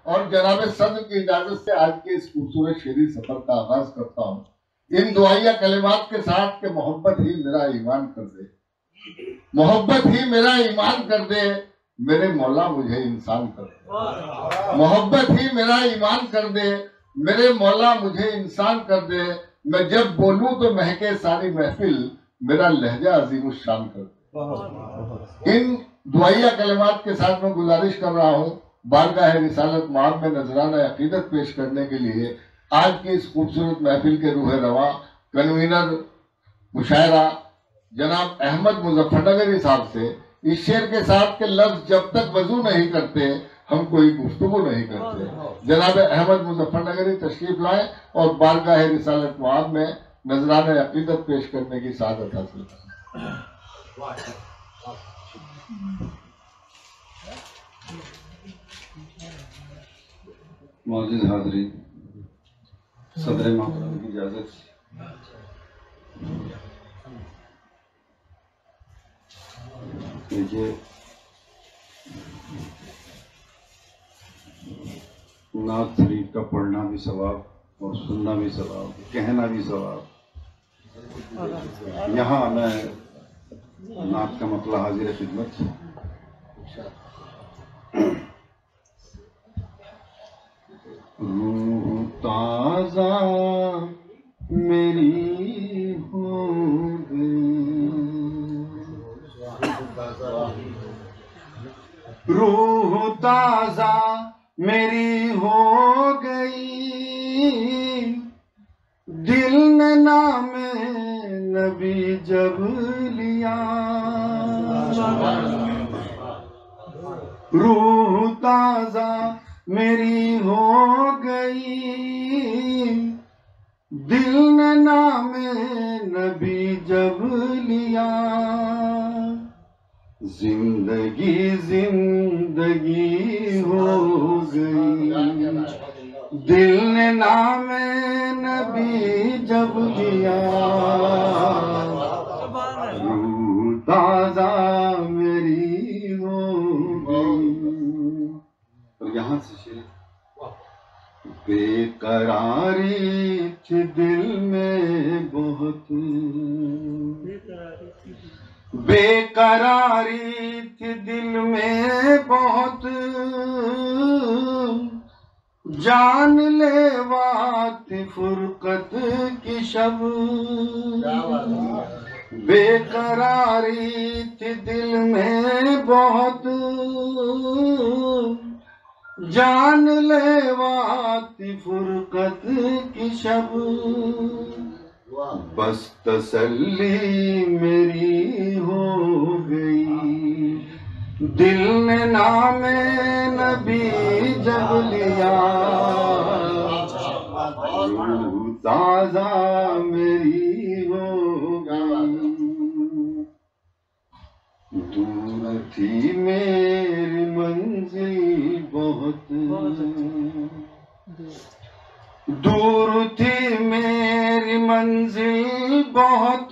और जनाब सदर की इजाजत से आज के इस खूबसूरत शेरी सफर का आगाज करता हूँ इन दुआया कलिमात के साथ कि मोहब्बत ही मेरा ईमान कर दे, मोहब्बत ही मेरा ईमान कर दे, मेरे मौला मुझे इंसान कर दे। मोहब्बत ही मेरा ईमान कर दे, मेरे मौला मुझे इंसान कर दे। मैं जब बोलूं तो महके सारी महफिल, मेरा लहजा अजीम शान कर दे। इन दुआया कलिमात के साथ मैं गुजारिश कर रहा हूँ बारगाह रिसालत माब में नजराना अकीदत पेश करने के लिए आज की इस खूबसूरत महफिल के रूह रवा कन्वीनर मुशायरा जनाब अहमद मुजफ्फरनगरी साहब से इस शेर के साथ के लफ्ज जब तक वजू नहीं करते हम कोई गुफ्तगू नहीं करते। जनाब अहमद मुजफ्फरनगरी तशरीफ लाए और बारगाह रिसालत माब में नजराना अकीदत पेश करने की सादत हासिल करें। मौजूद हाज़रीन, सदर मोहतरम की इजाज़त से ये नात शरीफ का पढ़ना भी सवाब और सुनना भी सवाब, कहना भी सवाब। यहाँ मैं नात का मतलब हाजिर खिदमत रूह ताज़ा मेरी हो गई, रूह ताज़ा मेरी हो गई, दिल ने नाम नबी जब लिया, रूह ताज़ा मेरी हो गई, दिल ने नाम नबी जब लिया, जिंदगी जिंदगी हो गई, दिल ने नाम नबी जब लिया, रूह ताज़ा मेरी हो गई। और यहाँ से शेर बेकरारी थी दिल में बहुत, बेकरारी थी दिल में बहुत, जान लेवा थी फुरकत की शब, बेकरारी थी दिल में बहुत, जान लेवा थी फुरकत की शब, बस तसल्ली मेरी हो गई, दिल ने नाम नबी जब लिया, रूह ताज़ा मेरी हो गई, दूर थी मेरी मंजिल बहुत, दूर थी मेरी मंजिल बहुत,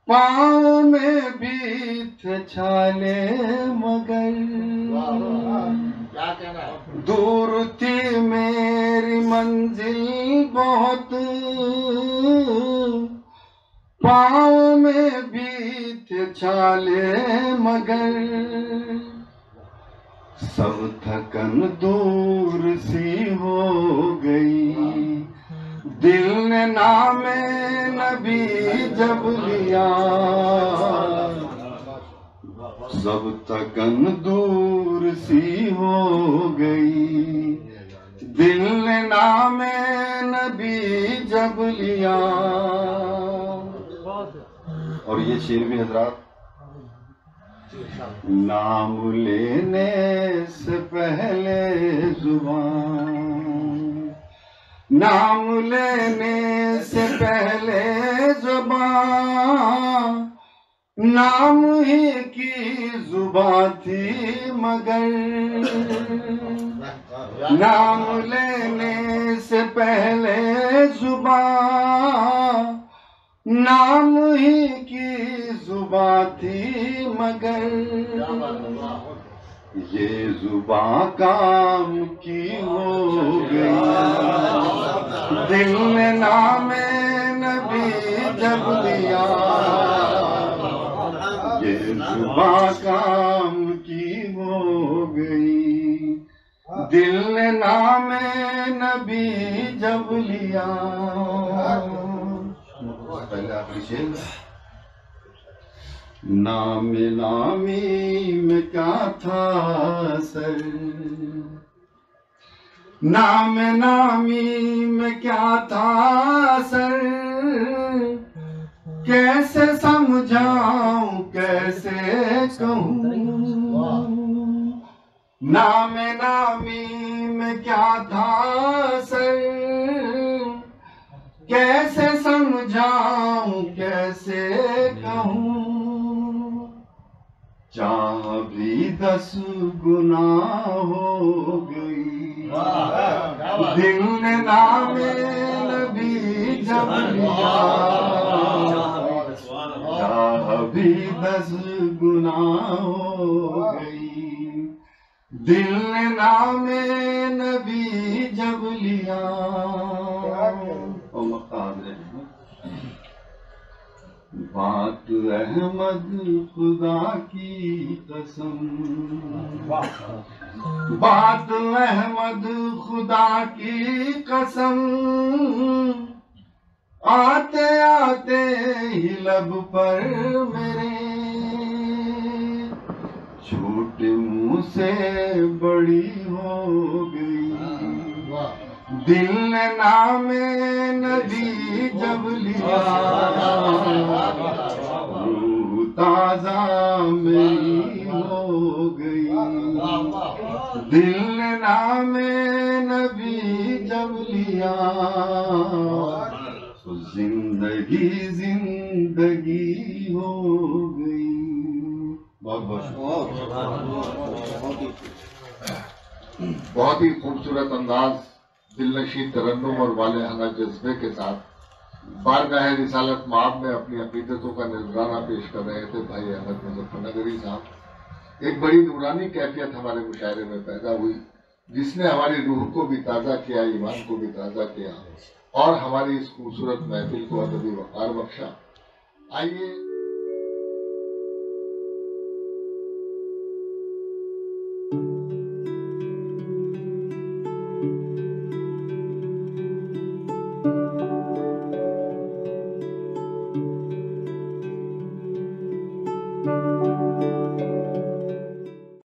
पाँव में भी थे छाले मगर, दूर थी मेरी मंजिल बहुत, पाँव में भी थे छाले मगर, सब थकन दूर सी हो गई, दिल ने नाम नबी जब लिया, सब थकन दूर सी हो गई, दिल ने नाम नबी जब लिया। और ये शेर भी हजरात, नाम लेने से पहले जुबान, नाम लेने से पहले जुबान, नाम ही की जुबान थी मगर, नाम लेने से पहले जुबान, नाम ही की जुबान थी मगर, ये जुबां काम की हो गई, दिल ने नामे नबी जब लिया। ये जुबां काम की हो गई, दिल ने नामे नबी जब लिया। पहले आप लिखिए, नाम नामी में क्या था सर, नाम नामी में क्या था सर, कैसे समझाऊं कैसे कहूँ। नाम नामी में क्या था सर, कैसे समझाऊं कैसे कहूँ। चाह भी 10 गुना हो गई, दिल ने नामे नबी जब लिया। चाह भी 10 गुना हो गई, दिल ने नामे नबी जब लिया। बात अहमद खुदा की कसम, बात अहमद खुदा की कसम, आते आते ही लब पर मेरे, छोटे मुंह से बड़ी हो गई। दिल ने नामे नबी जब लिया, रूह ताजा मेरी हो गई। दिल ने नामे नबी जब लिया, तो जिंदगी जिंदगी हो गई। बहुत ही खूबसूरत अंदाज, दिलनशी तरन्नुम और वालेहाना जज्बे के साथ बारगाह रिसालत माब में अपनी अकीदतों का नजराना पेश कर रहे थे भाई अहमद मुजफ्फरनगरी साहब। एक बड़ी नूरानी कैफियत हमारे मुशायरे में पैदा हुई, जिसने हमारी रूह को भी ताज़ा किया, ईमान को भी ताज़ा किया और हमारी इस खूबसूरत महफिल को अदबी वक़ार बख्शा। आइए